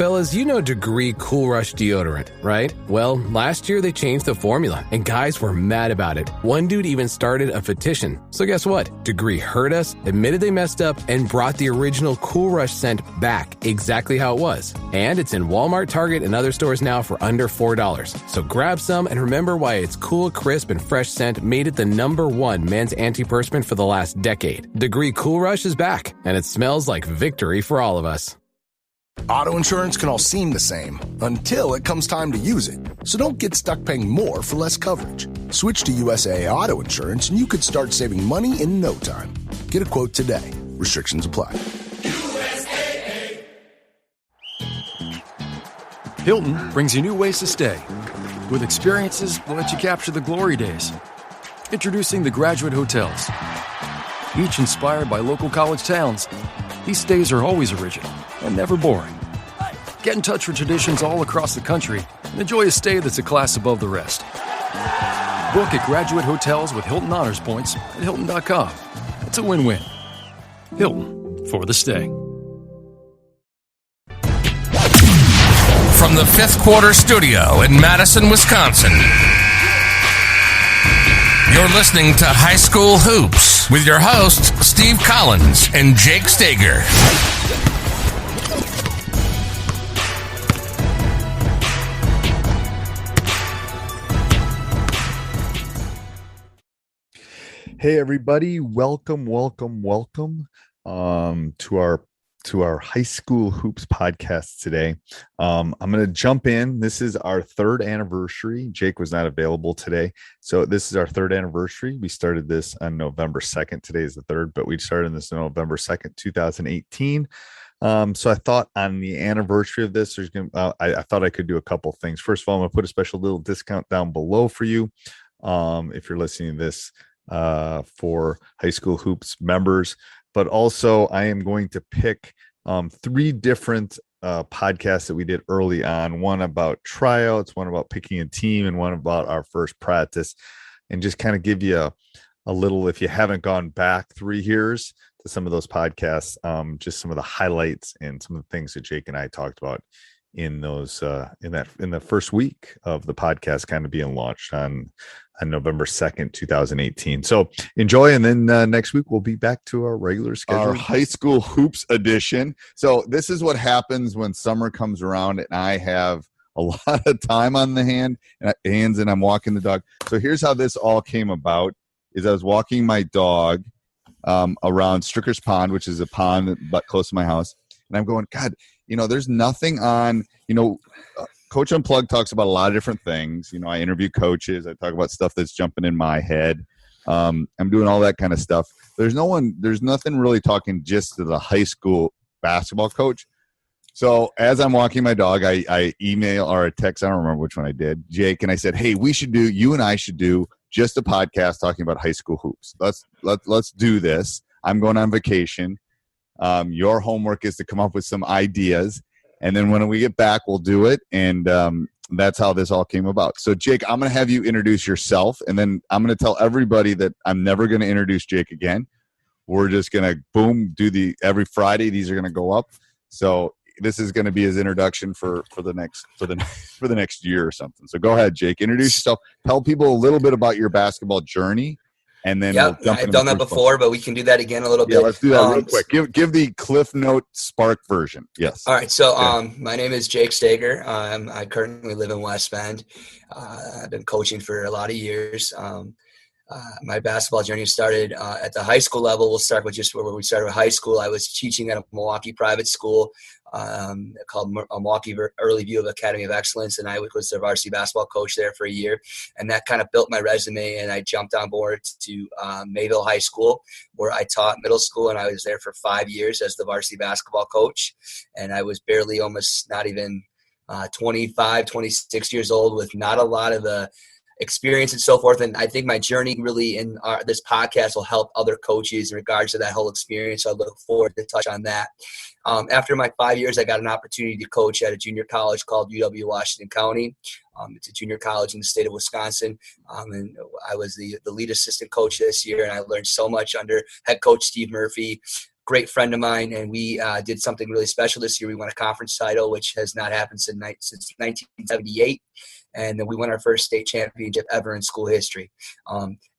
Fellas, you know Degree Cool Rush deodorant, right? Well, last year they changed the formula, and guys were mad about it. One dude even started a petition. So guess what? Degree heard us, admitted they messed up, and brought the original Cool Rush scent back exactly how it was. And it's in Walmart, Target, and other stores now for under $4. So grab some and remember why its cool, crisp, and fresh scent made it the #1 men's antiperspirant for the last decade. Degree Cool Rush is back, and it smells like victory for all of us. Auto insurance can all seem the same until it comes time to use it. So don't get stuck paying more for less coverage. Switch to USAA Auto Insurance and you could start saving money in no time. Get a quote today. Restrictions apply. USAA. Hilton brings you new ways to stay. With experiences that let you capture the glory days. Introducing the Graduate Hotels. Each inspired by local college towns, these stays are always original and never boring. Get in touch with traditions all across the country and enjoy a stay that's a class above the rest. Book at Graduate Hotels with Hilton Honors Points at Hilton.com. It's a win-win. Hilton, for the stay. From the Fifth Quarter Studio in Madison, Wisconsin, you're listening to High School Hoops with your hosts, Steve Collins and Jake Stager. Hey everybody, welcome to our High School Hoops podcast today. I'm going to jump in. This is our third anniversary. Jake was not available today, so this is our third anniversary. We started this on November 2nd. Today is the third, but we started this on November 2nd, 2018. So I thought on the anniversary of this, I thought I could do a couple things. First of all, I'm going to put a special little discount down below for you if you're listening to this for High School Hoops members. But also I am going to pick 3 different podcasts that we did early on, one about tryouts, one about picking a team, and one about our first practice, and just kind of give you a little, if you haven't gone back 3 years to some of those podcasts, just some of the highlights and some of the things that Jake and I talked about in those in the first week of the podcast kind of being launched on November 2nd, 2018. So enjoy, and then next week we'll be back to our regular schedule, our High School Hoops edition. So this is what happens when summer comes around and I have a lot of time on the hands and I'm walking the dog. So here's how this all came about. Is I was walking my dog around Stricker's Pond, which is a pond but close to my house, and I'm going, God, there's nothing on, Coach Unplugged talks about a lot of different things. I interview coaches. I talk about stuff that's jumping in my head. I'm doing all that kind of stuff. There's nothing really talking just to the high school basketball coach. So as I'm walking my dog, I email or a text, I don't remember which one I did, Jake, and I said, hey, you and I should do just a podcast talking about high school hoops. Let's do this. I'm going on vacation. Your homework is to come up with some ideas, and then when we get back, we'll do it. And that's how this all came about. So, Jake, I'm going to have you introduce yourself, and then I'm going to tell everybody that I'm never going to introduce Jake again. We're just going to every Friday. These are going to go up. So this is going to be his introduction for the next year or something. So go ahead, Jake. Introduce yourself. Tell people a little bit about your basketball journey. And then I've done that before, but we can do that again a little bit. Yeah, let's do that real quick. Give the Cliff Note Spark version. Yes. All right. So my name is Jake Stager. I currently live in West Bend. I've been coaching for a lot of years. My basketball journey started at the high school level. We'll start with just where we started with high school. I was teaching at a Milwaukee private school called Milwaukee Early View of Academy of Excellence, and I was the varsity basketball coach there for a year. And that kind of built my resume, and I jumped on board to Mayville High School, where I taught middle school, and I was there for 5 years as the varsity basketball coach. And I was barely, almost not even 25, 26 years old, with not a lot of the experience and so forth. And I think my journey really in this podcast will help other coaches in regards to that whole experience. So I look forward to touch on that. After my 5 years, I got an opportunity to coach at a junior college called UW-Washington County. It's a junior college in the state of Wisconsin. And I was the lead assistant coach this year, and I learned so much under head coach Steve Murphy. great friend of mine, and we did something really special this year. We won a conference title, which has not happened since 1978. And then we won our first state championship ever in school history.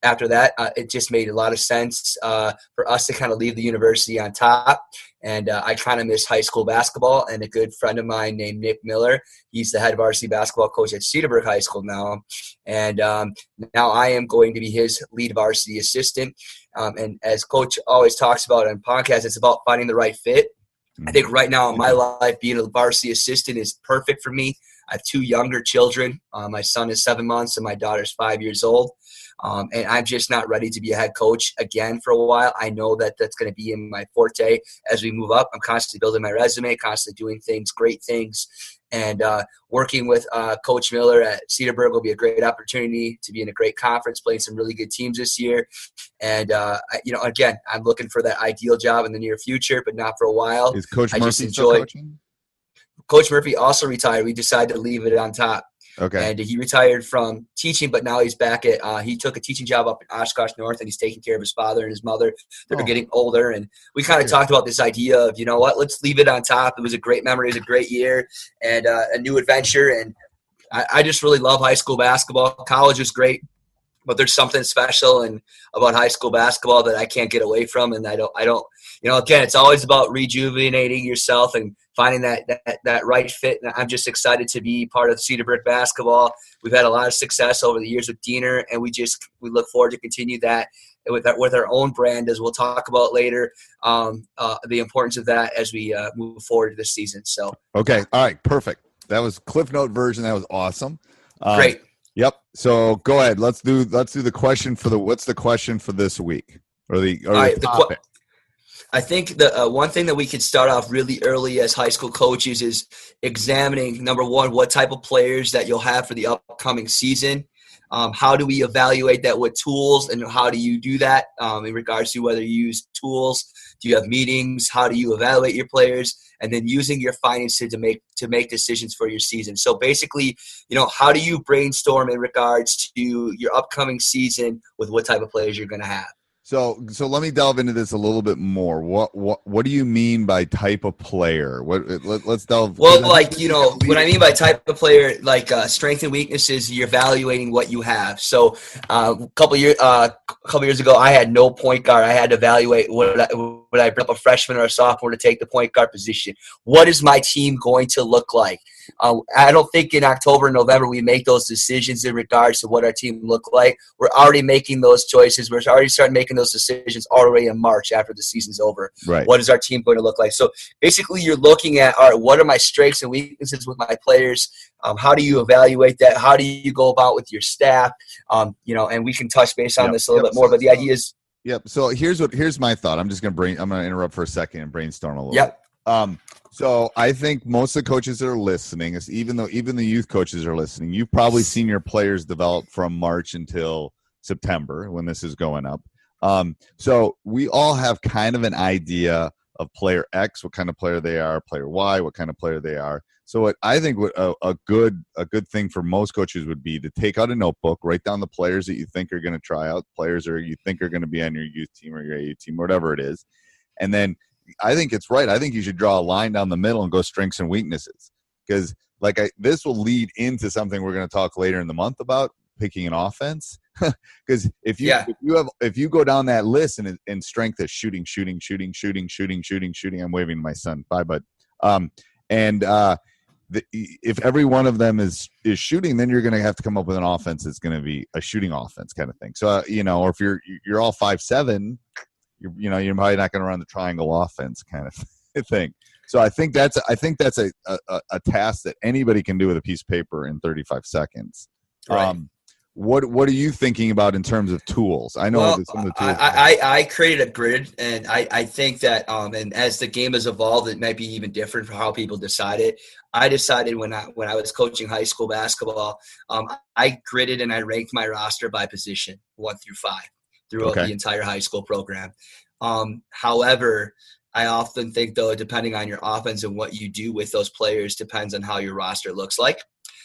After that, it just made a lot of sense for us to kind of leave the university on top. And I kind of miss high school basketball. And a good friend of mine named Nick Miller, he's the head varsity basketball coach at Cedarburg High School now. And now I am going to be his lead varsity assistant. And as Coach always talks about on podcasts, it's about finding the right fit. I think right now in my life, being a varsity assistant is perfect for me. I have 2 younger children. My son is 7 months and my daughter's 5 years old. And I'm just not ready to be a head coach again for a while. I know that that's going to be in my forte as we move up. I'm constantly building my resume, constantly doing things, great things. And working with Coach Miller at Cedarburg will be a great opportunity to be in a great conference, playing some really good teams this year. And, again, I'm looking for that ideal job in the near future, but not for a while. Is Coach Murphy still coaching? Coach Murphy also retired. We decided to leave it on top. Okay. And he retired from teaching, but now he's back at he took a teaching job up in Oshkosh North, and he's taking care of his father and his mother. They're getting older. And we kind of talked about this idea of, you know what, let's leave it on top. It was a great memory. It was a great year and a new adventure. And I just really love high school basketball. College is great, but there's something special and about high school basketball that I can't get away from. And I don't, again, it's always about rejuvenating yourself and finding that right fit. And I'm just excited to be part of Cedarburg basketball. We've had a lot of success over the years with Diener, and we look forward to continue that with our own brand, as we'll talk about later, the importance of that as we move forward this season. So, okay. All right. Perfect. That was Cliff Note version. That was awesome. Great. Yep. So go ahead. Let's do the question what's the question for this week or the topic? I think the one thing that we could start off really early as high school coaches is examining, number one, what type of players that you'll have for the upcoming season. How do we evaluate that with tools, and how do you do that in regards to whether you use tools? Do you have meetings? How do you evaluate your players? And then using your finances to make decisions for your season. So basically, how do you brainstorm in regards to your upcoming season with what type of players you're going to have? So let me delve into this a little bit more. What do you mean by type of player? Let's delve. Well, what I mean by type of player, like strength and weaknesses, you're evaluating what you have. So a couple years ago, I had no point guard. I had to evaluate would I bring up a freshman or a sophomore to take the point guard position. What is my team going to look like? I don't think in October and November we make those decisions in regards to what our team look like. We're already making those choices. We're already starting making those decisions already in March after the season's over. Right. What is our team going to look like? So basically you're looking at, all right, what are my strengths and weaknesses with my players? How do you evaluate that? How do you go about with your staff? And we can touch base on this a little bit more, but the idea is. Yep. So here's my thought. I'm going to interrupt for a second and brainstorm a little bit. So I think most of the coaches that are listening, even the youth coaches are listening, you've probably seen your players develop from March until September when this is going up. So we all have kind of an idea of player X, what kind of player they are, player Y, what kind of player they are. So what I think a good thing for most coaches would be to take out a notebook, write down the players that you think are going to try out, players or you think are going to be on your youth team or your AU team, whatever it is, and then I think it's right. I think you should draw a line down the middle and go strengths and weaknesses, because this will lead into something we're going to talk later in the month about picking an offense. Because if you go down that list and strength is shooting. I'm waving to my son. Bye, bud. If every one of them is shooting, then you're going to have to come up with an offense that's going to be a shooting offense kind of thing. So or if you're all 5'7". You're probably not going to run the triangle offense kind of thing. So I think that's a task that anybody can do with a piece of paper in 35 seconds. Right. What are you thinking about in terms of tools? I know that some of the tools. I created a grid, and I think that and as the game has evolved, it might be even different for how people decide it. I decided when I was coaching high school basketball, I gridded and I ranked my roster by position 1 through 5. Throughout the entire high school program. However, I often think, though, depending on your offense and what you do with those players depends on how your roster looks like.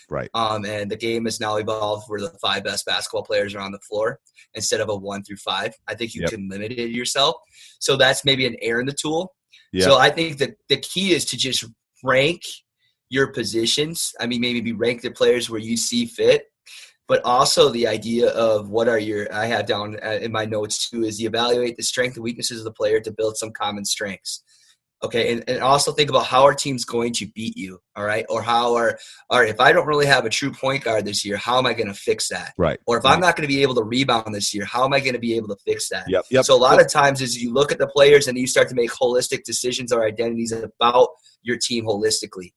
Right. And the game has now evolved where the 5 best basketball players are on the floor instead of a 1 through 5. I think you can limit it yourself. So that's maybe an error in the tool. Yep. So I think that the key is to just rank your positions. I mean, maybe rank the players where you see fit, but also the idea of what are your – I have down in my notes too is evaluate the strengths and weaknesses of the player to build some common strengths. Okay, and also think about how our team's going to beat you, all right? Or if I don't really have a true point guard this year, how am I going to fix that? Right. Or if I'm not going to be able to rebound this year, how am I going to be able to fix that? Yep. So a lot of times is you look at the players and you start to make holistic decisions or identities about your team holistically.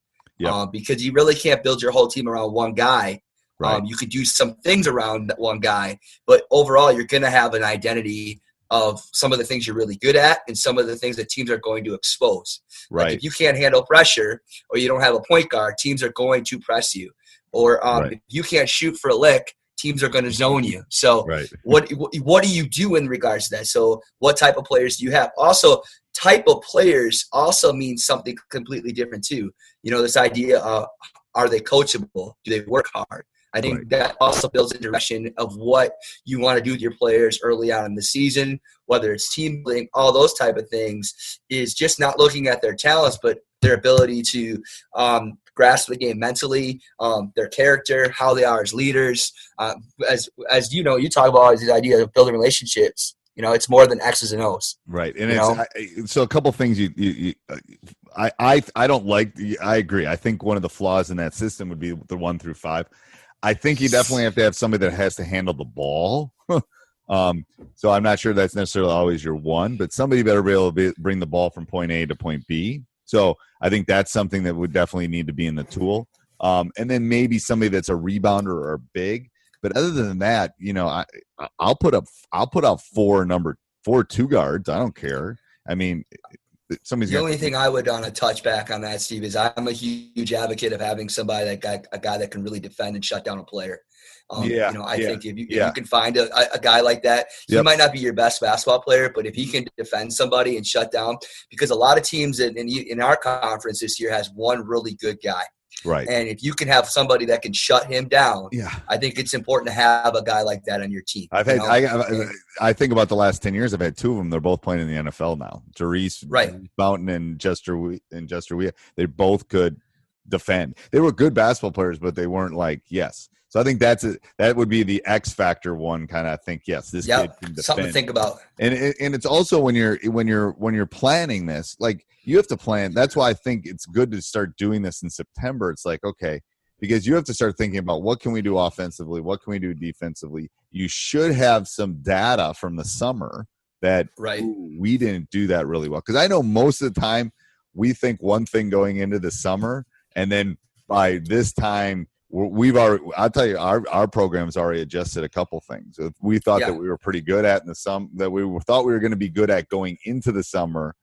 Because you really can't build your whole team around one guy. Right. You could do some things around that one guy, but overall you're going to have an identity of some of the things you're really good at and some of the things that teams are going to expose. Right. Like if you can't handle pressure or you don't have a point guard, teams are going to press you. Or if you can't shoot for a lick, teams are going to zone you. So what do you do in regards to that? So what type of players do you have? Also, type of players also means something completely different too. You know, this idea of are they coachable? Do they work hard? I think that also builds a direction of what you want to do with your players early on in the season, whether it's team building, all those type of things, is just not looking at their talents, but their ability to grasp the game mentally, their character, how they are as leaders. As you know, you talk about this idea of building relationships. You know, it's more than X's and O's. Right. And so a couple things I don't like. I agree. I think one of the flaws in that system would be the 1 through 5. I think you definitely have to have somebody that has to handle the ball. So I'm not sure that's necessarily always your 1, but somebody better be able to bring the ball from point A to point B. So I think that's something that would definitely need to be in the tool. And then maybe somebody that's a rebounder or big. But other than that, you know, I'll put up 4 2 guards. I don't care. I mean, the only thing I would touch back on that, Steve, is I'm a huge advocate of having somebody a guy that can really defend and shut down a player. You know, I think if you can find a guy like that, he might not be your best basketball player, but if he can defend somebody and shut down, because a lot of teams in our conference this year has one really good guy. Right. And if you can have somebody that can shut him down, I think it's important to have a guy like that on your team. I think about the last 10 years, I've had 2 of them. They're both playing in the NFL now. Therese Mountain and Jester Wea. They both could defend. They were good basketball players, but they weren't So I think that would be the X factor one kind of think. Yes, this kid can defend. Something to think about. And it's also when you're planning this, like you have to plan. That's why I think it's good to start doing this in September. It's like, okay, because you have to start thinking about what can we do offensively, what can we do defensively. You should have some data from the summer that we didn't do that really well. Because I know most of the time we think one thing going into the summer, and then by this time I'll tell you, our program's already adjusted a couple things. We thought that we were pretty good at that we thought we were going to be good at going into the summer.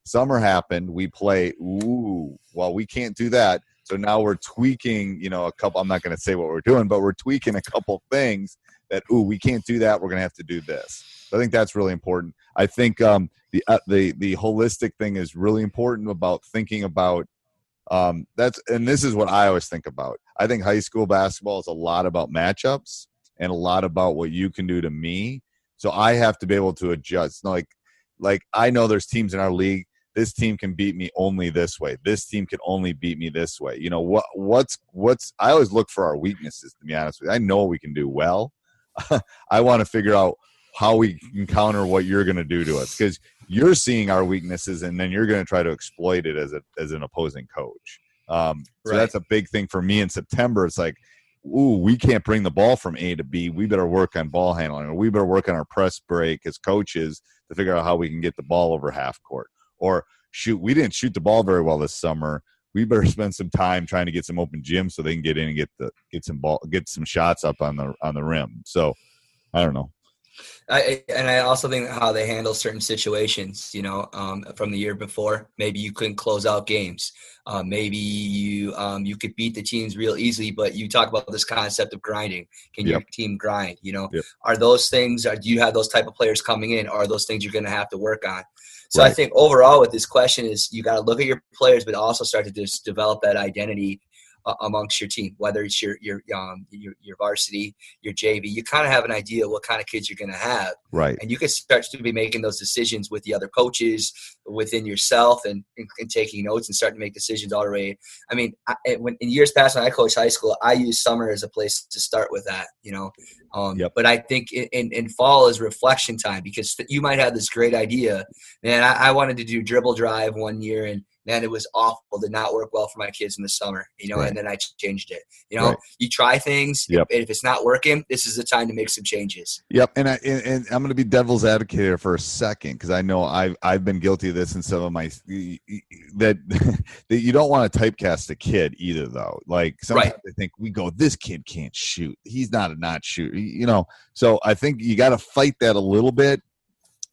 Summer happened. We play. We can't do that. So now we're tweaking, a couple. I'm not going to say what we're doing, but we're tweaking a couple things that we can't do that. We're going to have to do this. So I think that's really important. I think the holistic thing is really important about thinking about. And this is what I always think about. I think high school basketball is a lot about matchups and a lot about what you can do to me. So I have to be able to adjust. Like I know there's teams in our league. This team can beat me only this way. This team can only beat me this way. You know what's I always look for our weaknesses, to be honest with you. I know what we can do well. I want to figure out how we can counter what you're going to do to us, because you're seeing our weaknesses and then you're going to try to exploit it as an opposing coach. So that's a big thing for me in September. It's like, we can't bring the ball from A to B. We better work on ball handling, or we better work on our press break as coaches to figure out how we can get the ball over half court. Or shoot, we didn't shoot the ball very well this summer. We better spend some time trying to get some open gyms so they can get in and get some shots up on the rim. So I don't know. I also think how they handle certain situations, from the year before. Maybe you couldn't close out games. Maybe you could beat the teams real easily, but you talk about this concept of grinding. Can your team grind? Are those things? Do you have those type of players coming in? Or are those things you're going to have to work on? So I think overall with this question is you got to look at your players, but also start to just develop that identity amongst your team, whether it's your varsity, your JV. You kind of have an idea what kind of kids you're going to have. Right. And you can start to be making those decisions with the other coaches, within yourself, and taking notes and starting to make decisions already. I mean, when in years past when I coached high school, I used summer as a place to start with that, But I think in fall is reflection time, because you might have this great idea. Man, I wanted to do dribble drive one year, and man, it was awful. Did not work well for my kids in the summer, Right. and then I changed it. Right. You try things. Yep. And if it's not working, this is the time to make some changes. Yep. And I'm going to be devil's advocate here for a second, because I know I've been guilty of this in some of my that you don't want to typecast a kid either, though. Like sometimes Right. they think this kid can't shoot. He's not a not shooter, So I think you got to fight that a little bit.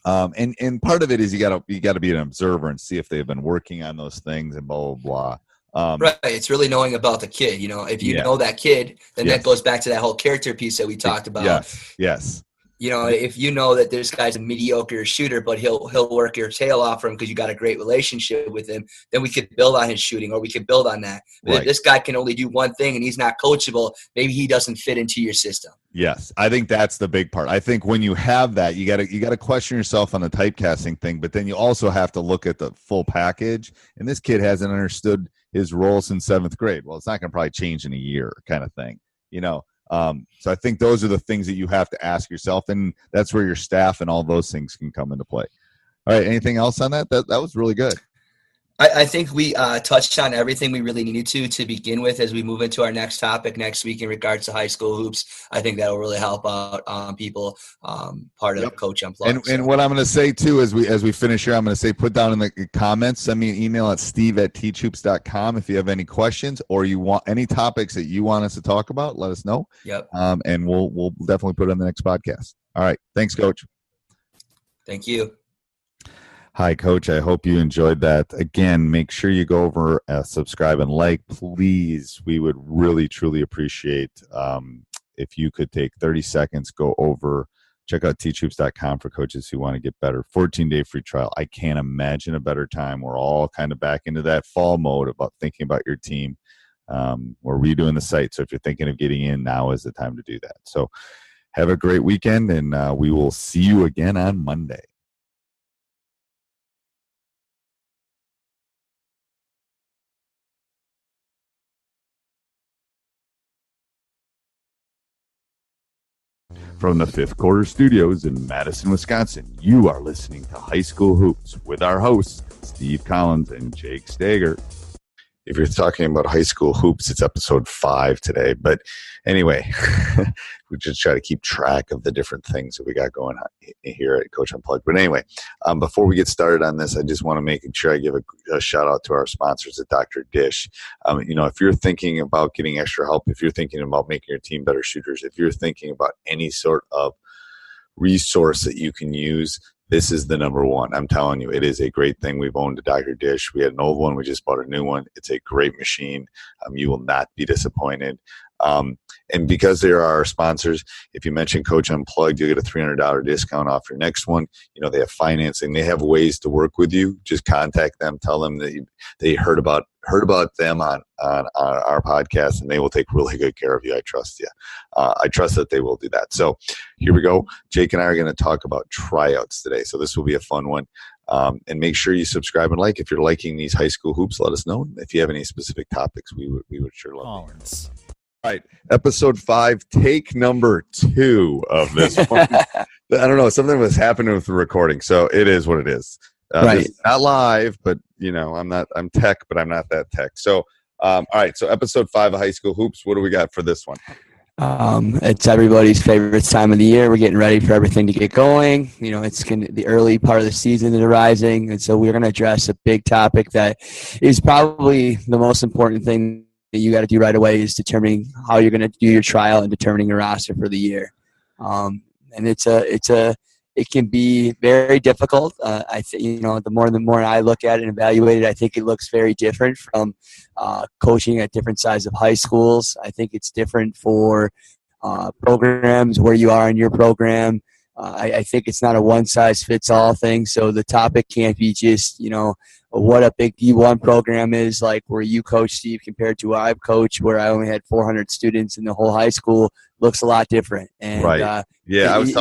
And part of it is you got to be an observer and see if they've been working on those things and blah blah blah. Right. It's really knowing about the kid. If you know that kid, then that goes back to that whole character piece that we talked about. Yes. If you know that this guy's a mediocre shooter, but he'll work your tail off for him because you got a great relationship with him, then we could build on his shooting, or we could build on that. But if this guy can only do one thing and he's not coachable, maybe he doesn't fit into your system. Yes, I think that's the big part. I think when you have that, you got to question yourself on the typecasting thing, but then you also have to look at the full package. And this kid hasn't understood his role since 7th grade. Well, it's not going to probably change in a year, kind of thing, So I think those are the things that you have to ask yourself, and that's where your staff and all those things can come into play. All right, anything else on that? That was really good. I think we touched on everything we really needed to begin with. As we move into our next topic next week in regards to high school hoops, I think that will really help out people, part of Coach Unplugged. And what I'm going to say too, as we finish here, I'm going to say, put down in the comments, send me an email at steve@teachhoops.com if you have any questions, or you want any topics that you want us to talk about. Let us know. Yep. And we'll definitely put it on the next podcast. All right. Thanks, Coach. Thank you. Hi, Coach. I hope you enjoyed that. Again, make sure you go over, subscribe, and like, please. We would really, truly appreciate if you could take 30 seconds, go over, check out teachhoops.com for coaches who want to get better. 14-day free trial. I can't imagine a better time. We're all kind of back into that fall mode about thinking about your team. We're redoing the site, so if you're thinking of getting in, now is the time to do that. So have a great weekend, and we will see you again on Monday. From the Fifth Quarter Studios in Madison, Wisconsin, you are listening to High School Hoops with our hosts, Steve Collins and Jake Stager. If you're talking about high school hoops, it's episode 5 today. But anyway, we just try to keep track of the different things that we got going on here at Coach Unplugged. But anyway, before we get started on this, I just want to make sure I give a shout out to our sponsors at Dr. Dish. If you're thinking about getting extra help, if you're thinking about making your team better shooters, if you're thinking about any sort of resource that you can use, this is the number one. I'm telling you, it is a great thing. We've owned a Dr. Dish. We had an old one. We just bought a new one. It's a great machine. You will not be disappointed. And because they are our sponsors, if you mention Coach Unplugged, you'll get a $300 discount off your next one. They have financing. They have ways to work with you. Just contact them. Tell them that they heard about them on our podcast, and they will take really good care of you. I trust you. I trust that they will do that. So here we go. Jake and I are going to talk about tryouts today. So this will be a fun one. And make sure you subscribe and like. If you're liking these high school hoops, let us know. If you have any specific topics, we would sure love to hear. All right, episode 5, take number 2 of this one. I don't know, something was happening with the recording, so it is what it is. Right. Not live, but I'm tech, but I'm not that tech. So, all right, so episode 5 of High School Hoops. What do we got for this one? It's everybody's favorite time of the year. We're getting ready for everything to get going. It's the early part of the season is arising, and so we're going to address a big topic that is probably the most important thing that you got to do right away, is determining how you're going to do your trial and determining your roster for the year. And it can be very difficult. I think, the more I look at it and evaluate it, I think it looks very different from coaching at different sizes of high schools. I think it's different for programs, where you are in your program. I think it's not a one-size-fits-all thing. So the topic can't be just, what a big D1 program is like where you coach, Steve, compared to where I've coached, where I only had 400 students in the whole high school. Looks a lot different. And, right. I was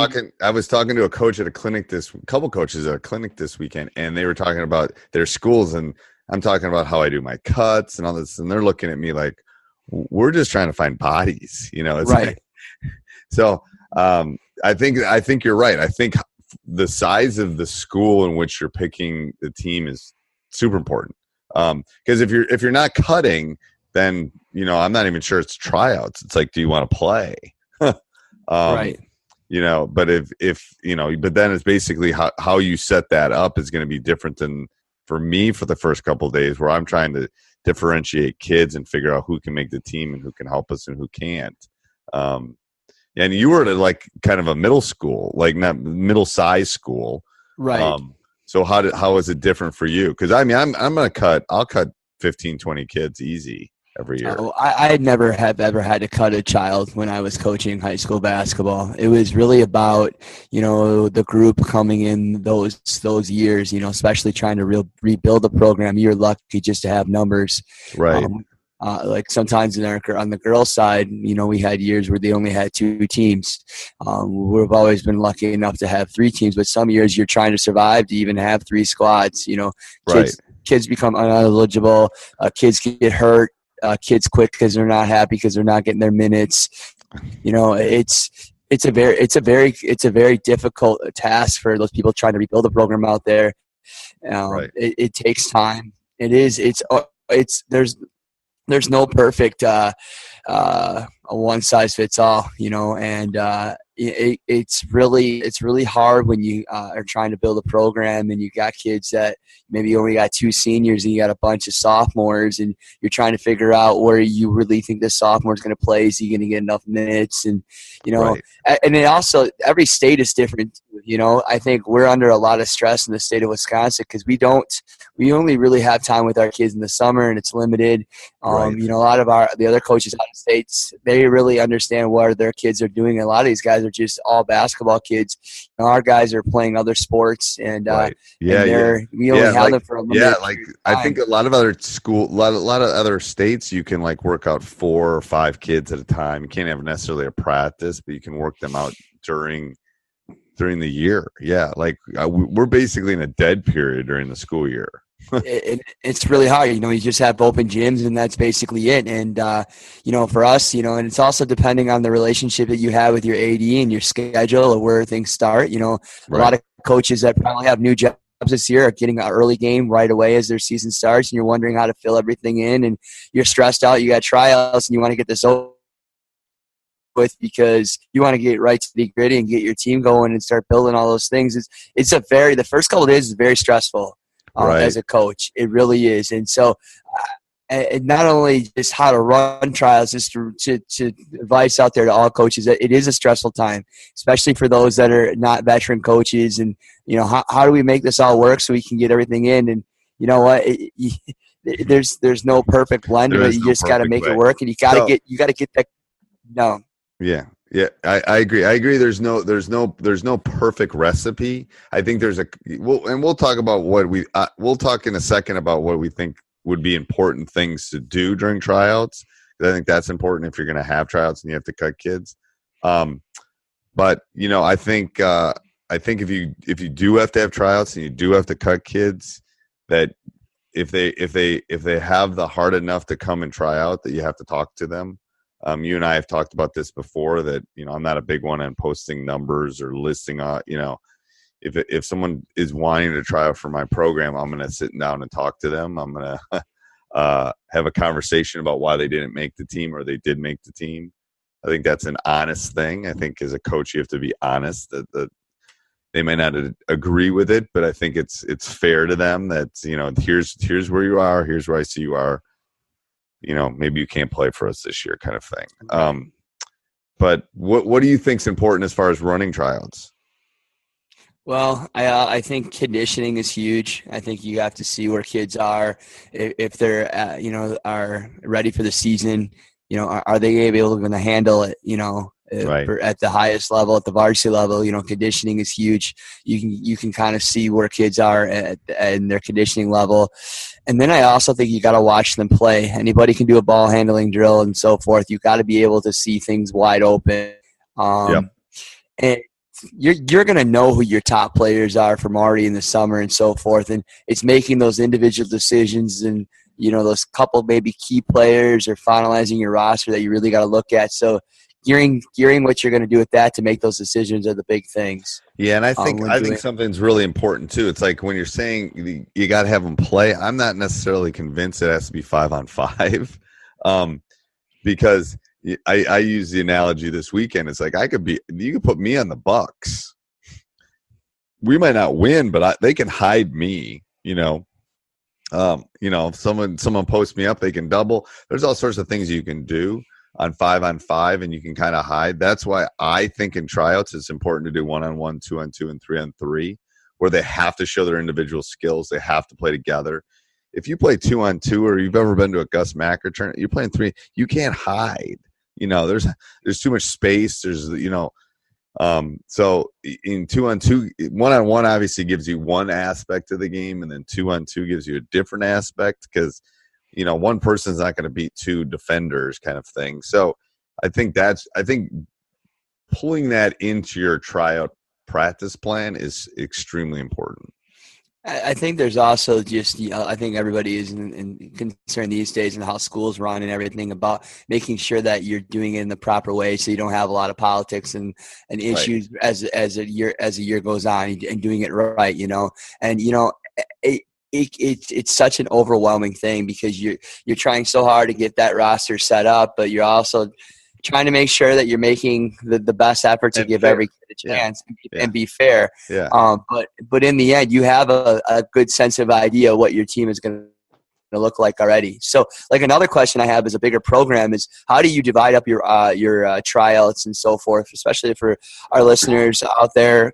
talking to a coach at a clinic a couple coaches at a clinic this weekend, and they were talking about their schools, and I'm talking about how I do my cuts and all this, and they're looking at me like, we're just trying to find bodies, it's right. Like, so I think you're right. I think the size of the school in which you're picking the team is super important. Because if you're not cutting, then I'm not even sure it's tryouts. It's like, do you want to play? Right. But but then it's basically how you set that up is going to be different than for me for the first couple of days, where I'm trying to differentiate kids and figure out who can make the team and who can help us and who can't. And you were at like kind of a middle school, like not middle-sized school. Right. So how is it different for you? Because I mean, I'll cut 15, 20 kids easy every year. I never have ever had to cut a child when I was coaching high school basketball. It was really about, the group coming in those years, especially trying to rebuild the program. You're lucky just to have numbers. Right. Like sometimes on the girls' side, we had years where they only had 2 teams. We've always been lucky enough to have 3 teams, but some years you're trying to survive to even have 3 squads. Right. Kids become ineligible. Kids get hurt. Kids quit because they're not happy because they're not getting their minutes. It's a very difficult task for those people trying to rebuild the program out there. Right. It takes time. There's no perfect a one size fits all, and it's really hard when you are trying to build a program and you got kids that maybe only got 2 seniors and you got a bunch of sophomores, and you're trying to figure out where you really think this sophomore is going to play. Is he going to get enough minutes? And Right. and then also every state is different. I think we're under a lot of stress in the state of Wisconsin because we only really have time with our kids in the summer, and it's limited. Right. A lot of the other coaches out of states, they really understand what their kids are doing. And a lot of these guys are just all basketball kids. Our guys are playing other sports, and right. we only have them for a limited period of time. I think a lot of other a lot of other states, you can like work out 4 or 5 kids at a time. You can't have necessarily a practice, but you can work them out during the year. Yeah, like we're basically in a dead period during the school year. It's really hard. You just have open gyms, and that's basically it. And for us, and it's also depending on the relationship that you have with your AD and your schedule or where things start. A lot of coaches that probably have new jobs this year are getting an early game right away as their season starts, and you're wondering how to fill everything in, and you're stressed out. You got tryouts, and you want to get this over with because you want to get right to the gritty and get your team going and start building all those things. The first couple of days is very stressful. Right. As a coach, it really is. And so not only just how to run trials, just to advice out there to all coaches that it is a stressful time, especially for those that are not veteran coaches. And, how do we make this all work so we can get everything in? And you know what? There's no perfect blend of it. You just got to make it work, and you got to get that. No. Yeah. Yeah, I agree. There's no perfect recipe. I think we'll talk about we'll talk in a second about what we think would be important things to do during tryouts. I think that's important if you're going to have tryouts and you have to cut kids. But I think if you do have to have tryouts and you do have to cut kids, that if they have the heart enough to come and try out, that you have to talk to them. You and I have talked about this before, that I'm not a big one on posting numbers or listing if someone is wanting to try out for my program, I'm going to sit down and talk to them. I'm going to have a conversation about why they didn't make the team or they did make the team. I think that's an honest thing. I think as a coach, you have to be honest that they may not agree with it, but I think it's fair to them that, here's where you are. Here's where I see you are. Maybe you can't play for us this year, kind of thing. But what do you think is important as far as running tryouts? Well, I think conditioning is huge. I think you have to see where kids are, if they're are ready for the season. Are they able to handle it? Right. at the highest level, at the varsity level. Conditioning is huge. You can kind of see where kids are at their conditioning level. And then I also think you got to watch them play. Anybody can do a ball handling drill and so forth. You got to be able to see things wide open. Yep. And you're going to know who your top players are from already in the summer and so forth. And it's making those individual decisions and, those couple maybe key players or finalizing your roster that you really got to look at. So gearing what you're going to do with that to make those decisions are the big things. Yeah, and I think something's really important too. It's like when you're saying you got to have them play, I'm not necessarily convinced it has to be 5-on-5, because I use the analogy this weekend. It's like you could put me on the Bucks. We might not win, but they can hide me. If someone posts me up, they can double. There's all sorts of things you can do on 5-on-5, and you can kind of hide. That's why I think in tryouts it's important to do 1-on-1, 2-on-2, and 3-on-3, where they have to show their individual skills. They have to play together. If you play 2-on-2, or you've ever been to a Gus Macker tournament, you're playing 3. You can't hide. There's too much space. So in 2-on-2, 1-on-1 obviously gives you one aspect of the game, and then 2-on-2 gives you a different aspect because, one person's not going to beat 2 defenders kind of thing. So I think pulling that into your tryout practice plan is extremely important. I think there's also just, I think everybody is concerned these days in how schools run and everything about making sure that you're doing it in the proper way so you don't have a lot of politics and issues as a year goes on and doing it right, And, it's such an overwhelming thing because you're trying so hard to get that roster set up, but you're also trying to make sure that you're making the best effort to give every kid a chance and be fair. Yeah. But in the end, you have a good sense of idea what your team is going to look like already. So, like another question I have as a bigger program is how do you divide up your tryouts and so forth, especially for our listeners out there,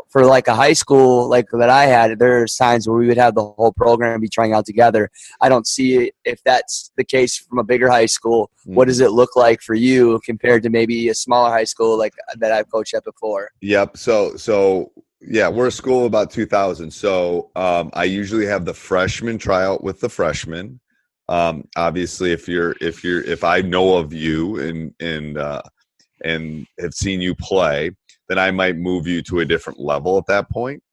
for like a high school like that I had, there's times where we would have the whole program be trying out together. I don't see if that's the case from a bigger high school. What does it look like for you compared to maybe a smaller high school like that I've coached at before? Yep. So yeah, we're a school of about 2,000. So I usually have the freshman tryout with the freshmen. Obviously, if I know of you and have seen you play, then I might move you to a different level at that point.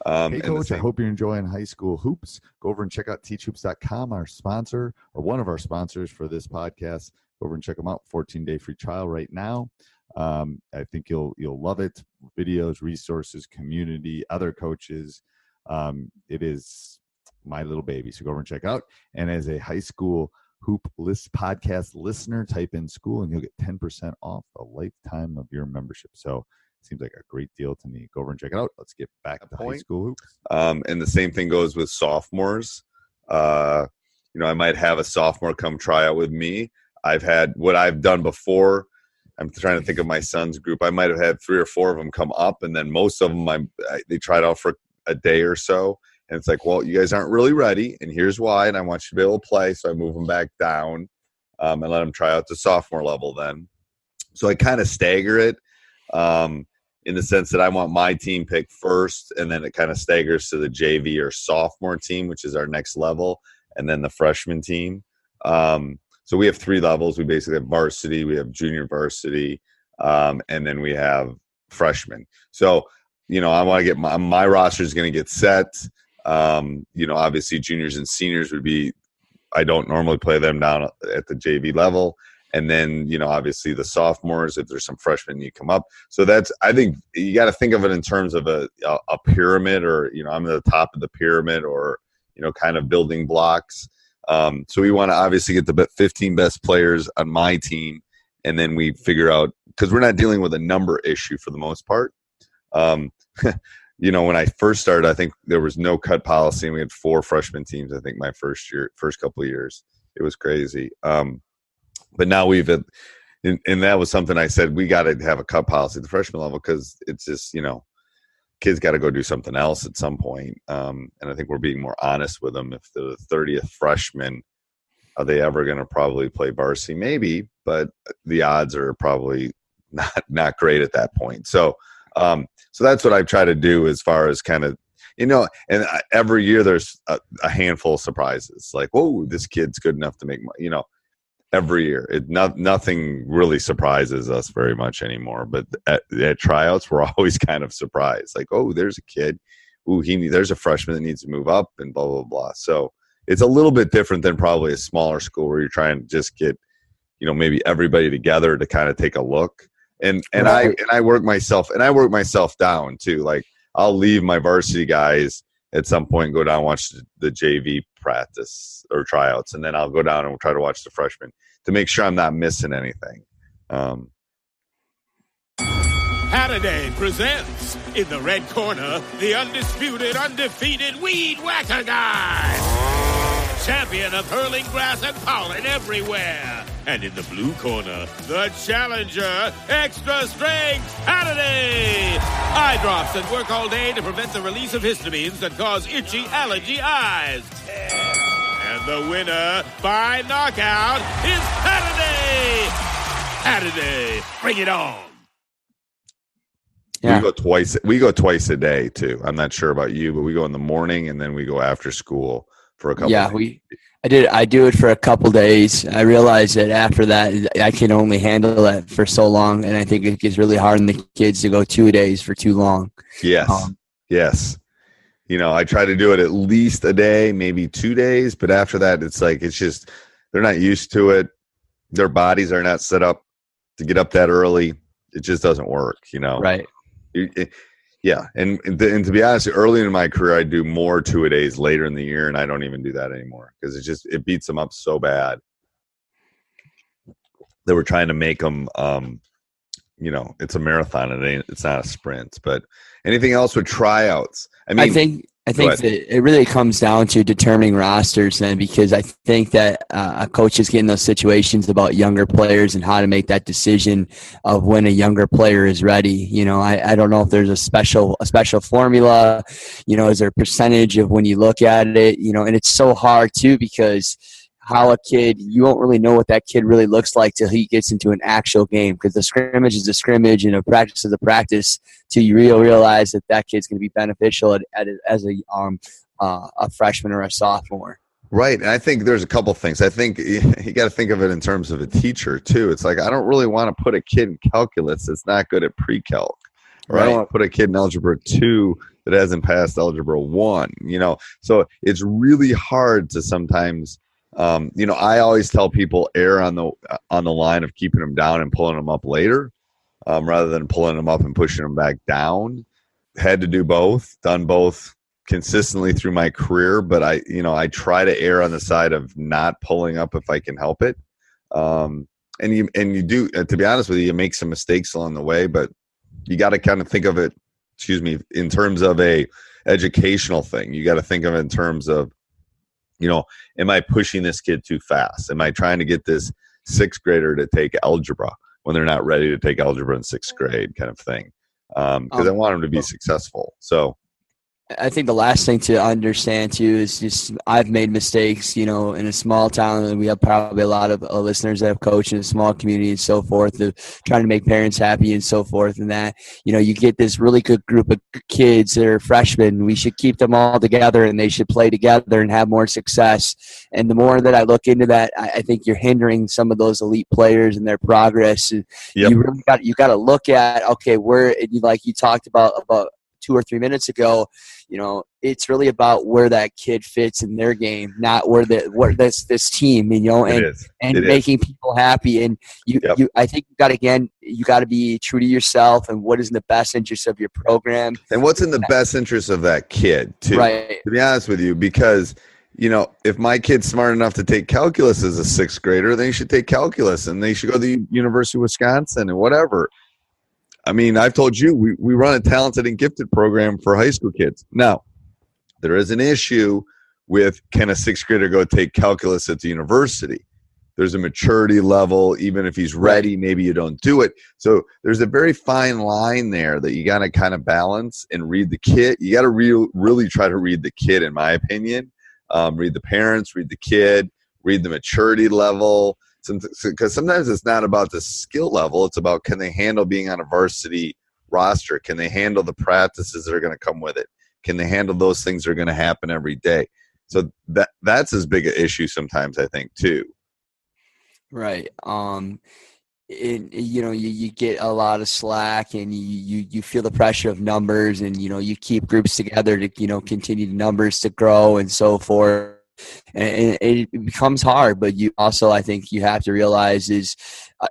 Hey, Coach, I hope you're enjoying high school hoops. Go over and check out teachhoops.com, our sponsor, or one of our sponsors for this podcast. Go over and check them out. 14-day free trial right now. I think you'll love it. Videos, resources, community, other coaches. It is my little baby. So go over and check it out. And as a high school hoop list podcast listener, type in school and you'll get 10% off a lifetime of your membership. So it seems like a great deal to me. Go over and check it out. Let's get back to high school hoops. And the same thing goes with sophomores. I might have a sophomore come try out with me. I've had what I've done before. I'm trying to think of my son's group. I might have had 3 or 4 of them come up, and then most of them they tried out for a day or so. And it's like, well, you guys aren't really ready, and here's why, and I want you to be able to play. So I move them back down and let them try out to sophomore level then. So I kind of stagger it in the sense that I want my team picked first, and then it kind of staggers to the JV or sophomore team, which is our next level, and then the freshman team. So we have 3 levels. We basically have varsity, we have junior varsity, and then we have freshmen. So, I want to get my roster is going to get set. Obviously juniors and seniors I don't normally play them down at the JV level. And then, obviously the sophomores, if there's some freshmen, you come up. So I think you got to think of it in terms of a pyramid, or, I'm at the top of the pyramid, or, kind of building blocks. So we want to obviously get the 15 best players on my team, and then we figure out, because we're not dealing with a number issue for the most part. When I first started, I think there was no cut policy, and we had 4 freshman teams. I think my first couple of years, it was crazy. But now and that was something I said, we got to have a cut policy at the freshman level, because it's just, kids got to go do something else at some point. And I think we're being more honest with them. If the 30th freshman, are they ever going to probably play varsity? Maybe, but the odds are probably not great at that point. So that's what I try to do as far as kind of, and every year there's a handful of surprises. Like, whoa, this kid's good enough to make money, every year. Nothing really surprises us very much anymore. But at tryouts, we're always kind of surprised. Like, oh, there's a kid. Ooh, there's a freshman that needs to move up and blah, blah, blah. So it's a little bit different than probably a smaller school where you're trying to just get, maybe everybody together to kind of take a look. And I work myself down too. Like, I'll leave my varsity guys at some point and go down and watch the JV practice or tryouts, and then I'll go down and we'll try to watch the freshmen to make sure I'm not missing anything. Halliday presents, in the red corner, the undisputed, undefeated Weed Whacker Guy, champion of hurling grass and pollen everywhere. And in the blue corner, the challenger, extra strength Halliday. Eye drops that work all day to prevent the release of histamines that cause itchy allergy eyes. And the winner by knockout is Halliday. Halliday, bring it on. Yeah. We go twice a day too. I'm not sure about you, but we go in the morning and then we go after school for a couple. Yeah, I do it for a couple days. I realize that after that, I can only handle that for so long, and I think it gets really hard on the kids to go 2 days for too long. Yes, yes. I try to do it at least a day, maybe 2 days, but after that, it's just they're not used to it. Their bodies are not set up to get up that early. It just doesn't work, Right. Yeah, and to be honest, early in my career, I do more 2-a-days later in the year, and I don't even do that anymore because it beats them up so bad. They were trying to make them, it's a marathon, it's not a sprint. But anything else with tryouts? I think that it really comes down to determining rosters then, because I think that a coach is getting those situations about younger players and how to make that decision of when a younger player is ready. I don't know if there's a special formula, is there a percentage of when you look at it, and it's so hard too, because you won't really know what that kid really looks like till he gets into an actual game, because the scrimmage is a scrimmage and a practice is a practice, till you realize that kid's going to be beneficial as a freshman or a sophomore. Right. And I think there's a couple things. I think you got to think of it in terms of a teacher too. It's like, I don't really want to put a kid in calculus that's not good at pre-calc, or I don't want to put a kid in algebra 2 that hasn't passed algebra 1, so it's really hard to sometimes, I always tell people err on the line of keeping them down and pulling them up later, rather than pulling them up and pushing them back down. Had to do both, done both consistently through my career, but I try to err on the side of not pulling up if I can help it. And you do, to be honest with you make some mistakes along the way, but you got to kind of think of it, in terms of a educational thing. You got to think of it in terms of, am I pushing this kid too fast? Am I trying to get this 6th grader to take algebra when they're not ready to take algebra in 6th grade, kind of thing? Because I want them to be successful. So I think the last thing to understand too is just I've made mistakes, in a small town, and we have probably a lot of listeners that have coached in a small community and so forth, of trying to make parents happy and so forth. And that, you get this really good group of kids that are freshmen. We should keep them all together and they should play together and have more success. And the more that I look into that, I think you're hindering some of those elite players and their progress. And you really got to look at, okay, where, like you talked about 2 or 3 minutes ago, it's really about where that kid fits in their game, not where this team, and making people happy. And I think you got to be true to yourself and what is in the best interest of your program. And what's in the best interest of that kid too, right? To be honest with you, because if my kid's smart enough to take calculus as a 6th grader, then he should take calculus and they should go to the University of Wisconsin and whatever. I've told you, we run a talented and gifted program for high school kids. Now, there is an issue with, can a 6th grader go take calculus at the university? There's a maturity level. Even if he's ready, maybe you don't do it. So there's a very fine line there that you got to kind of balance and read the kid. You got to really try to read the kid, in my opinion. Read the parents, read the kid, read the maturity level. because sometimes it's not about the skill level. It's about, can they handle being on a varsity roster? Can they handle the practices that are going to come with it? Can they handle those things that are going to happen every day? So that's as big an issue sometimes, I think, too. Right. You get a lot of slack, and you feel the pressure of numbers, and you keep groups together to continue the numbers to grow and so forth. And it becomes hard, but you also, I think, you have to realize is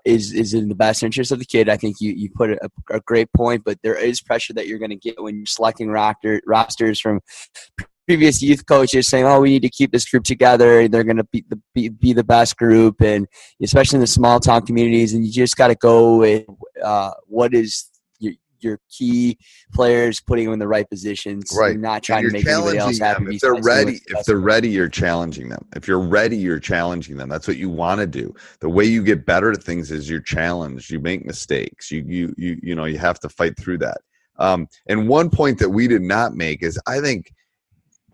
in the best interest of the kid. I think you put a great point, but there is pressure that you're going to get when you're selecting rosters from previous youth coaches saying, "Oh, we need to keep this group together. They're going to be the best group," and especially in the small town communities. And you just got to go with what is your key players, putting them in the right positions, right? Not trying to make anybody else happy. If they're ready, you're challenging them. If you're ready, you're challenging them. That's what you want to do. The way you get better at things is you're challenged. You make mistakes. You have to fight through that. And one point that we did not make is, I think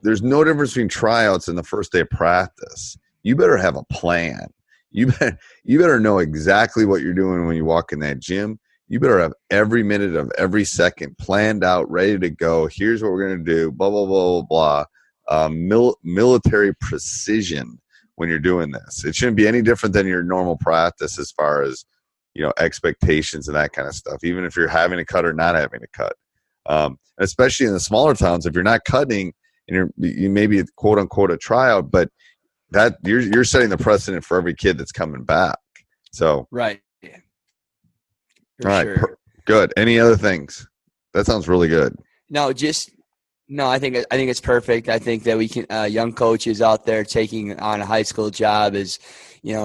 there's no difference between tryouts and the first day of practice. You better have a plan. You better know exactly what you're doing when you walk in that gym. You better have every minute of every second planned out, ready to go. Here's what we're going to do, blah, blah, blah, blah, blah. Military precision when you're doing this. It shouldn't be any different than your normal practice as far as, expectations and that kind of stuff, even if you're having a cut or not having a cut. Especially in the smaller towns, if you're not cutting and you may be quote unquote a tryout, but that you're setting the precedent for every kid that's coming back. So right. All right, sure. Good. Any other things? That sounds really good. No, I think it's perfect. I think that we can young coaches out there taking on a high school job is,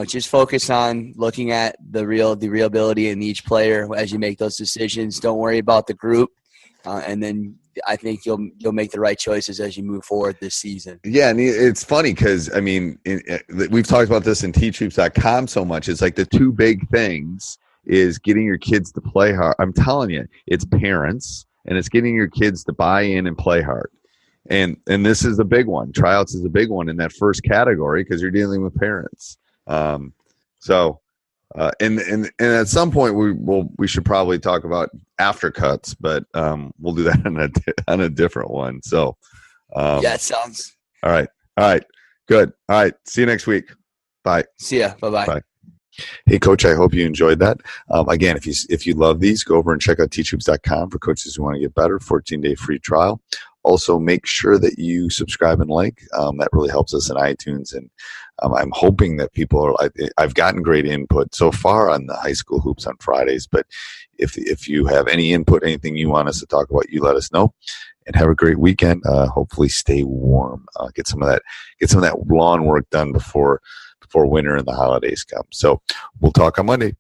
just focus on looking at the real ability in each player as you make those decisions. Don't worry about the group, and then I think you'll make the right choices as you move forward this season. Yeah, and it's funny because we've talked about this in ttroops.com so much. It's like the two big things is getting your kids to play hard. I'm telling you, it's parents, and it's getting your kids to buy in and play hard. And this is a big one. Tryouts is a big one in that first category because you're dealing with parents. And at some point we should probably talk about after cuts, but we'll do that on a different one. So it sounds all right. Good. All right. See you next week. Bye. See ya. Bye-bye. Bye. Hey, Coach, I hope you enjoyed that. Again, if you love these, go over and check out ttroops.com for coaches who want to get better, 14-day free trial. Also, make sure that you subscribe and like. That really helps us in iTunes. And I'm hoping that I've gotten great input so far on the high school hoops on Fridays. But if you have any input, anything you want us to talk about, you let us know. And have a great weekend. Hopefully stay warm. Get some of that lawn work done before winter and the holidays come. So we'll talk on Monday.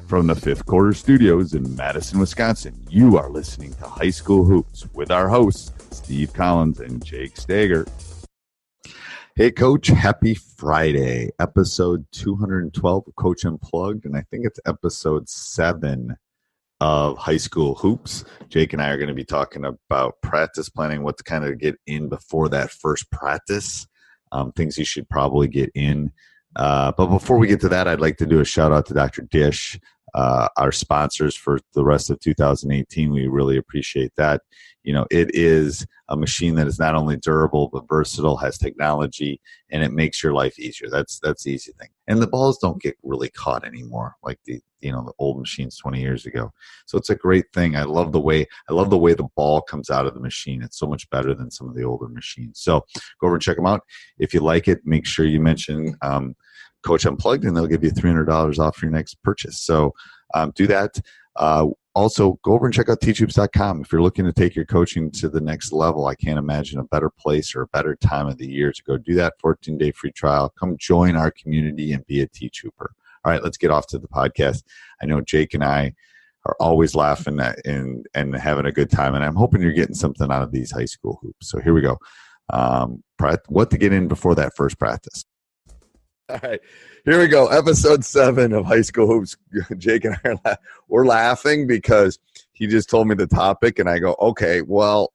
From the Fifth Quarter Studios in Madison, Wisconsin, you are listening to High School Hoops with our hosts, Steve Collins and Jake Stager. Hey, Coach, happy Friday. Episode 212 of Coach Unplugged, and I think it's episode 7 of High School Hoops. Jake and I are going to be talking about practice planning, what to kind of get in before that first practice, things you should probably get in. But before we get to that, I'd like to do a shout out to Dr. Dish, our sponsors for the rest of 2018. We really appreciate that. It is a machine that is not only durable but versatile, has technology, and it makes your life easier. That's the easy thing. And the balls don't get really caught anymore like the old machines 20 years ago. So it's a great thing. I love the way the ball comes out of the machine. It's so much better than some of the older machines. So go over and check them out. If you like it, make sure you mention Coach Unplugged, and they'll give you $300 off your next purchase. So do that. Also, go over and check out ttroops.com. If you're looking to take your coaching to the next level, I can't imagine a better place or a better time of the year to go do that. 14-day free trial. Come join our community and be a T-Trooper. All right, let's get off to the podcast. I know Jake and I are always laughing and having a good time, and I'm hoping you're getting something out of these high school hoops. So here we go. What to get in before that first practice. All right, here we go. Episode 7 of High School Hoops. Jake and I we're laughing because he just told me the topic, and I go, okay, well,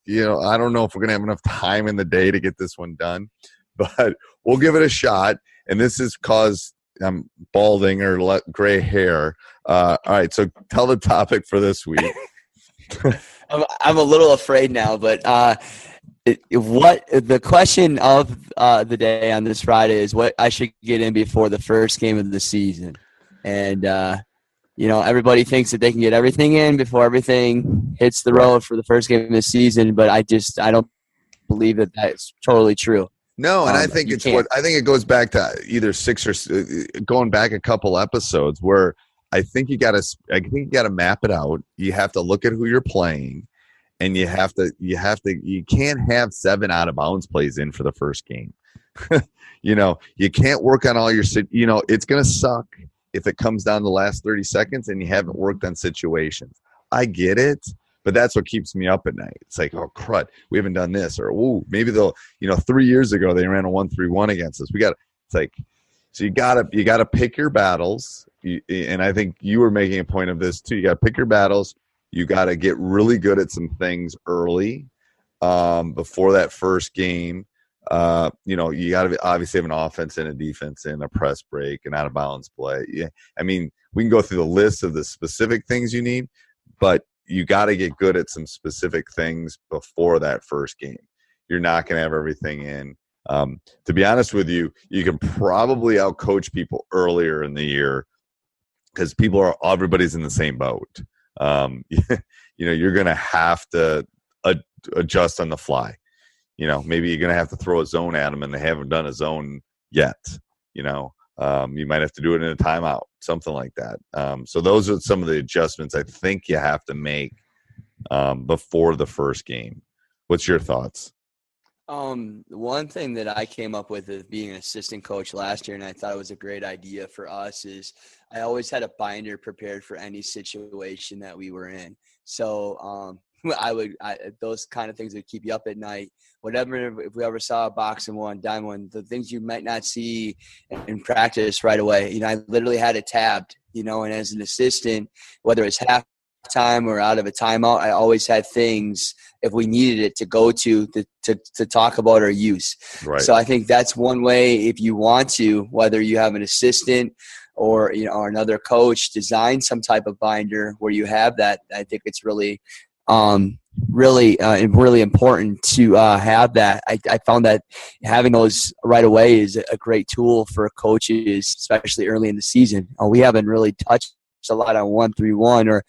I don't know if we're going to have enough time in the day to get this one done, but we'll give it a shot. And this is because I'm balding or gray hair. All right, so tell the topic for this week. I'm a little afraid now, but what the question of the day on this Friday is what I should get in before the first game of the season. And, everybody thinks that they can get everything in before everything hits the road for the first game of the season, but I don't believe that that's totally true. No, and I think it goes back to either going back a couple episodes where I think you got to map it out. You have to look at who you're playing, and you can't have 7 out of bounds plays in for the first game. You can't work on all your, it's going to suck if it comes down to the last 30 seconds and you haven't worked on situations. I get it, but that's what keeps me up at night. It's like, oh crud, we haven't done this, or maybe they'll, 3 years ago they ran a 1-3-1 against us. So you gotta pick your battles. And I think you were making a point of this too. You gotta pick your battles. You gotta get really good at some things early, before that first game. You gotta obviously have an offense and a defense and a press break and out of bounds play. Yeah, I mean, we can go through the list of the specific things you need, but you got to get good at some specific things before that first game. You're not going to have everything in. To be honest with you, you can probably outcoach people earlier in the year because everybody's in the same boat. You're going to have to adjust on the fly. Maybe you're going to have to throw a zone at them and they haven't done a zone yet. You might have to do it in a timeout, something like that. So those are some of the adjustments I think you have to make before the first game. What's your thoughts? One thing that I came up with as being an assistant coach last year, and I thought it was a great idea for us, is I always had a binder prepared for any situation that we were in. So those kind of things would keep you up at night. Whatever, if we ever saw a box and one, dime one, the things you might not see in practice right away. I literally had it tabbed, and as an assistant, whether it's halftime or out of a timeout, I always had things if we needed it to go to talk about or use. Right. So I think that's one way if you want to, whether you have an assistant or, or another coach, design some type of binder where you have that. I think it's really important to have that. I found that having those right away is a great tool for coaches, especially early in the season. We haven't really touched a lot on 1-3-1, or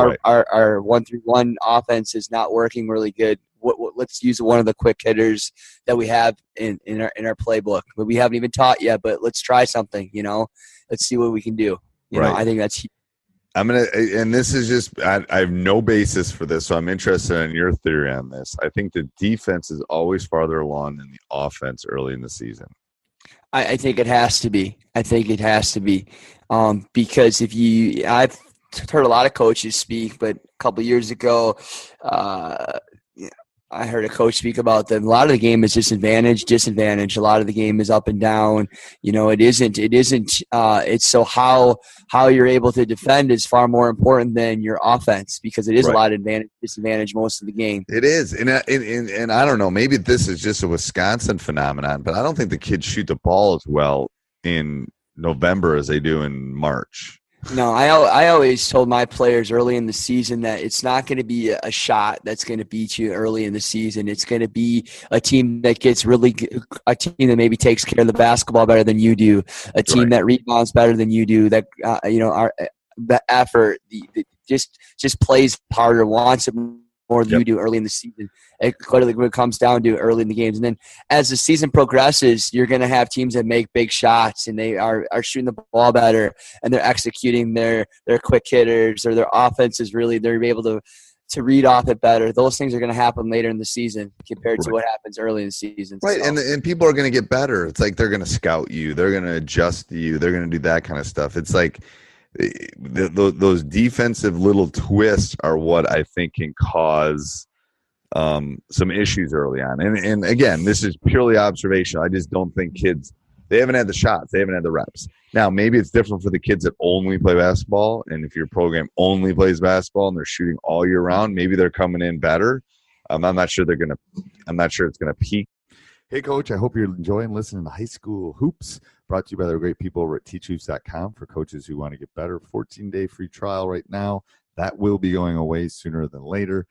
our 1-3-1 offense is not working really good. Let's use one of the quick hitters that we have in our playbook. But we haven't even taught yet, but let's try something. Let's see what we can do. I think that's huge. And this is just, I have no basis for this, so I'm interested in your theory on this. I think the defense is always farther along than the offense early in the season. I think it has to be. Because I've heard a lot of coaches speak, but a couple of years ago, I heard a coach speak about that a lot of the game is disadvantage. A lot of the game is up and down. It isn't. It's so how you're able to defend is far more important than your offense, because it is a lot of disadvantage most of the game. It is. And I don't know, maybe this is just a Wisconsin phenomenon, but I don't think the kids shoot the ball as well in November as they do in March. No, I always told my players early in the season that it's not going to be a shot that's going to beat you early in the season. It's going to be a team that gets a team that maybe takes care of the basketball better than you do, a team that rebounds better than you do, that the effort, just plays harder, wants it more than you do early in the season. It clearly comes down to early in the games. And then as the season progresses, you're going to have teams that make big shots and they are shooting the ball better and they're executing their quick hitters, or their offense is really, they're able to read off it better. Those things are going to happen later in the season compared to what happens early in the season. Right, so. and people are going to get better. It's like they're going to scout you. They're going to adjust you. They're going to do that kind of stuff. It's like those defensive little twists are what I think can cause some issues early on. And again, this is purely observational. I just don't think kids, they haven't had the shots. They haven't had the reps. Now, maybe it's different for the kids that only play basketball. And if your program only plays basketball and they're shooting all year round, maybe they're coming in better. I'm not sure it's gonna peak. Hey, Coach, I hope you're enjoying listening to High School Hoops, brought to you by the great people over at teachhoops.com for coaches who want to get better. 14-day free trial right now. That will be going away sooner than later.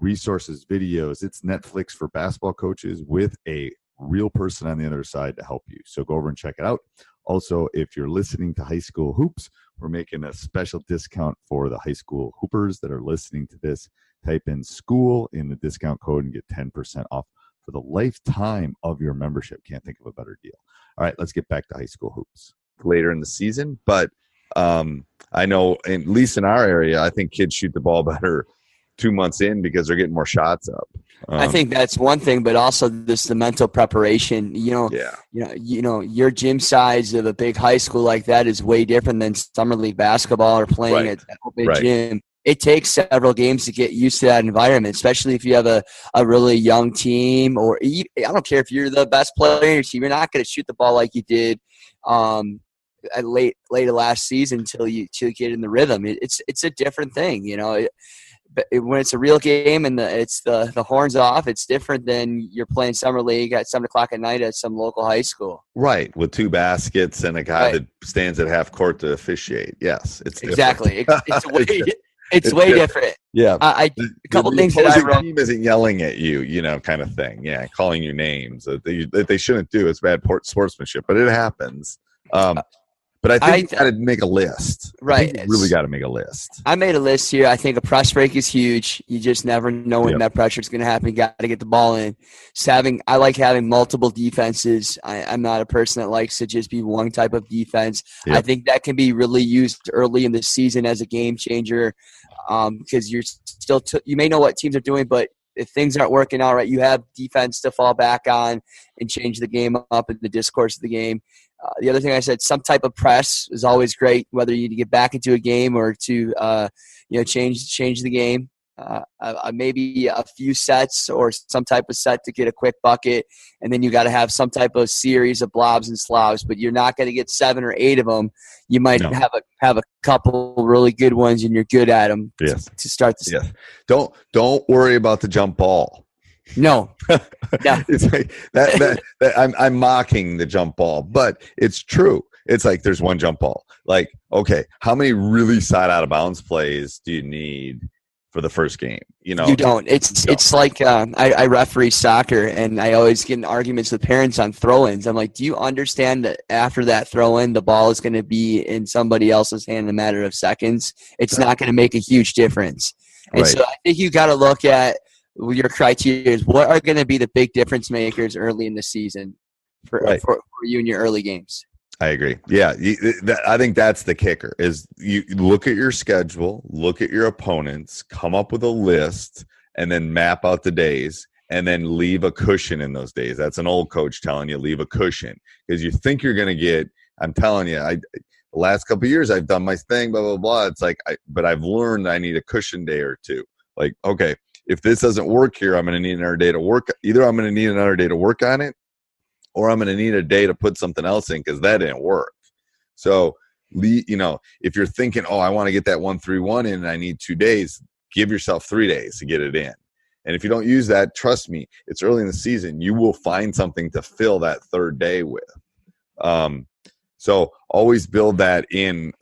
Resources, videos, it's Netflix for basketball coaches with a real person on the other side to help you. So go over and check it out. Also, if you're listening to High School Hoops, we're making a special discount for the high school hoopers that are listening to this. Type in school in the discount code and get 10% off for the lifetime of your membership. Can't think of a better deal. All right, let's get back to high school hoops later in the season. But I know, at least in our area, I think kids shoot the ball better 2 months in because they're getting more shots up. I think that's one thing, but also just the mental preparation. Your gym size of a big high school like that is way different than summer league basketball or playing at a big gym. It takes several games to get used to that environment, especially if you have a really young team, or I don't care if you're the best player in your team, you're not going to shoot the ball like you did late last season until you get in the rhythm. It's a different thing, But when it's a real game and it's the horns off, it's different than you're playing summer league at 7 o'clock at night at some local high school. Right, with 2 baskets and a guy that stands at half court to officiate. Yes, it's exactly. It's way different. Yeah, a couple things that I wrote. The team isn't yelling at you, kind of thing. Yeah, calling you names that they shouldn't do. It's bad sportsmanship, but it happens. But I think you got to make a list. Right. You really got to make a list. I made a list here. I think a press break is huge. You just never know when that pressure is going to happen. You got to get the ball in. I like having multiple defenses. I'm not a person that likes to just be one type of defense. Yep. I think that can be really used early in the season as a game changer because you're still you may know what teams are doing, but if things aren't working out right, you have defense to fall back on and change the game up in the discourse of the game. The other thing I said, some type of press is always great, whether you need to get back into a game or to change the game. Maybe a few sets or some type of set to get a quick bucket, and then you got to have some type of series of blobs and slobs. But you're not going to get 7 or 8 of them. You might have a couple really good ones, and you're good at them to start the season. Don't worry about the jump ball. No. It's like that I'm mocking the jump ball, but it's true. It's like there's one jump ball. Like, okay, how many really side out of bounds plays do you need for the first game? You don't. It's like I referee soccer, and I always get in arguments with parents on throw-ins. I'm like, do you understand that after that throw-in, the ball is going to be in somebody else's hand in a matter of seconds? It's not going to make a huge difference. And so I think you got to look at your criteria is what are going to be the big difference makers early in the season for you in your early games. I agree. Yeah, I think that's the kicker is you look at your schedule, look at your opponents, come up with a list, and then map out the days and then leave a cushion in those days. That's an old coach telling you leave a cushion because you think you're going to get – I'm telling you, the last couple of years I've done my thing, blah, blah, blah. It's like but I've learned I need a cushion day or two. Like, okay, if this doesn't work here, I'm going to need another day to work. Either I'm going to need another day to work on it, or I'm going to need a day to put something else in because that didn't work. So, if you're thinking, I want to get that 1-3-1 in and I need 2 days, give yourself 3 days to get it in. And if you don't use that, trust me, it's early in the season. You will find something to fill that third day with. So always build that in.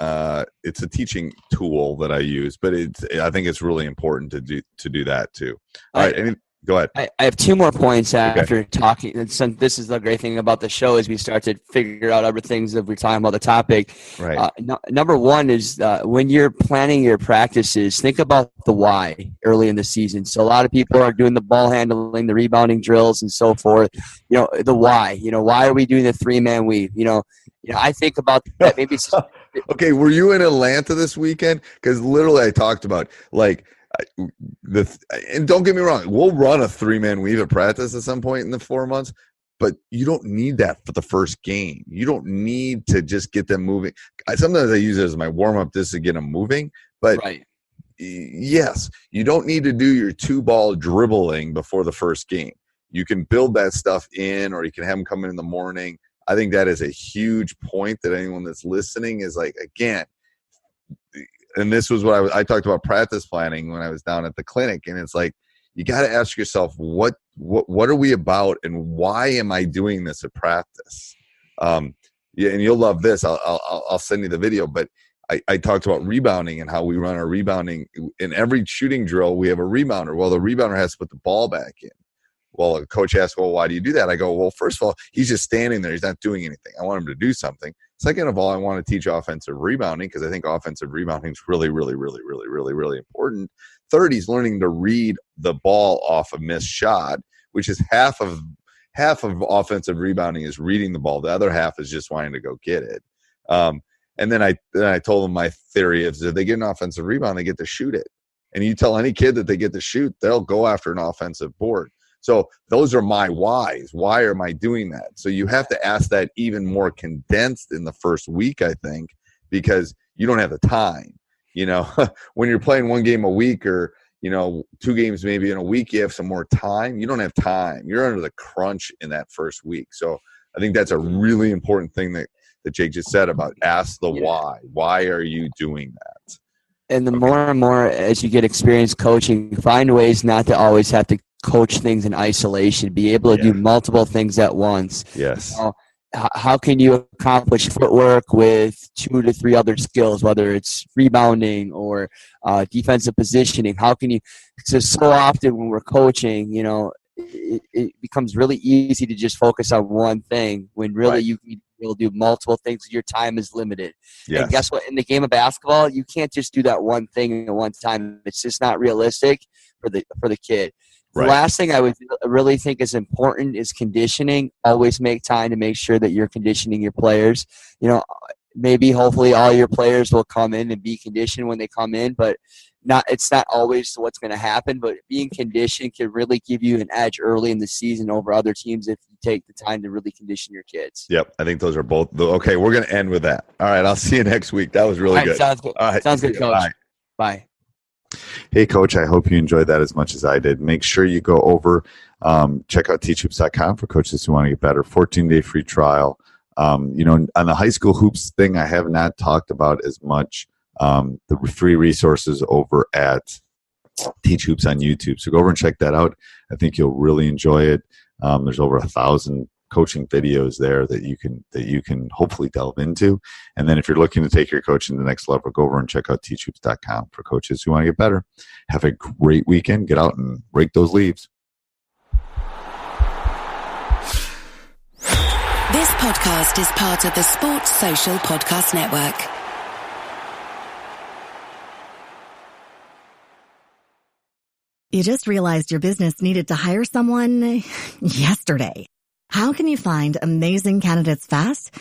It's a teaching tool that I use, but I think it's really important to do that too. All right, go ahead. I have 2 more points after talking. And this is the great thing about the show is we start to figure out other things that we're talking about the topic. Right. Number 1 is when you're planning your practices, think about the why early in the season. So a lot of people are doing the ball handling, the rebounding drills, and so forth. The why. Why are we doing the 3-man weave? I think about that. Maybe. Okay, were you in Atlanta this weekend? Because literally, I talked about and don't get me wrong, we'll run a 3-man weave at practice at some point in the 4 months, but you don't need that for the first game. You don't need to just get them moving. Sometimes I use it as my warm up just to get them moving, but yes, you don't need to do your 2-ball dribbling before the first game. You can build that stuff in, or you can have them come in the morning. I think that is a huge point that anyone that's listening is like, again, and this was what I talked about practice planning when I was down at the clinic. And it's like, you got to ask yourself, what are we about, and why am I doing this at practice? Yeah, and you'll love this. I'll send you the video, but I talked about rebounding and how we run our rebounding. In every shooting drill, we have a rebounder. Well, the rebounder has to put the ball back in. Well, a coach asks, well, why do you do that? I go, well, first of all, he's just standing there. He's not doing anything. I want him to do something. Second of all, I want to teach offensive rebounding because I think offensive rebounding is really, really, really, really, really, really important. Third, he's learning to read the ball off a missed shot, which is half of offensive rebounding is reading the ball. The other half is just wanting to go get it. And then I told them my theory is if they get an offensive rebound, they get to shoot it. And you tell any kid that they get to shoot, they'll go after an offensive board. So those are my whys. Why am I doing that? So you have to ask that even more condensed in the first week, I think, because you don't have the time. You know, when you're playing one game a week or, you know, 2 games maybe in a week, you have some more time. You don't have time. You're under the crunch in that first week. So I think that's a really important thing that Jake just said about ask the why. Why are you doing that? And the more and more as you get experience coaching, find ways not to always have to coach things in isolation, be able to do multiple things at once. Yes. How can you accomplish footwork with 2 to 3 other skills, whether it's rebounding or defensive positioning? How can you – so often when we're coaching, you know, it becomes really easy to just focus on one thing when really you need to be able to do multiple things. Your time is limited. Yes. And guess what? In the game of basketball, you can't just do that one thing at one time. It's just not realistic for the kid. The last thing I would really think is important is conditioning. Always make time to make sure that you're conditioning your players. You know, maybe hopefully all your players will come in and be conditioned when they come in, but it's not always what's going to happen. But being conditioned can really give you an edge early in the season over other teams if you take the time to really condition your kids. Yep, I think those are both. Okay, we're going to end with that. All right, I'll see you next week. That was really good. Sounds good. All right, sounds good, Coach. Bye. Hey, Coach, I hope you enjoyed that as much as I did. Make sure you go over, check out teachhoops.com for coaches who want to get better. 14-day free trial. You know, on the high school hoops thing, I have not talked about as much the free resources over at Teach Hoops on YouTube. So go over and check that out. I think you'll really enjoy it. There's over 1,000 coaching videos there that you can hopefully delve into. And then if you're looking to take your coaching to the next level, go over and check out teachhoops.com for coaches who want to get better. Have a great weekend. Get out and rake those leaves. This podcast is part of the Sports Social Podcast Network. You just realized your business needed to hire someone yesterday. How can you find amazing candidates fast?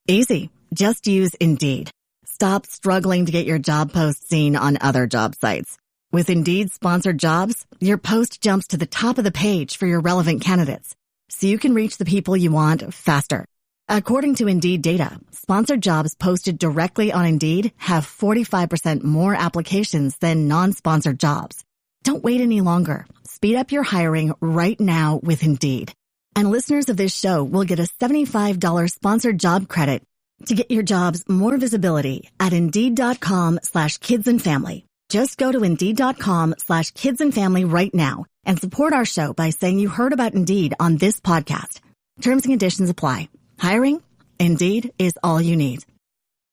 Easy. Just use Indeed. Stop struggling to get your job post seen on other job sites. With Indeed sponsored jobs, your post jumps to the top of the page for your relevant candidates, so you can reach the people you want faster. According to Indeed data, sponsored jobs posted directly on Indeed have 45% more applications than non-sponsored jobs. Don't wait any longer. Speed up your hiring right now with Indeed. And listeners of this show will get a $75 sponsored job credit to get your jobs more visibility at Indeed.com/kidsandfamily. Just go to Indeed.com/kidsandfamily right now and support our show by saying you heard about Indeed on this podcast. Terms and conditions apply. Hiring? Indeed is all you need.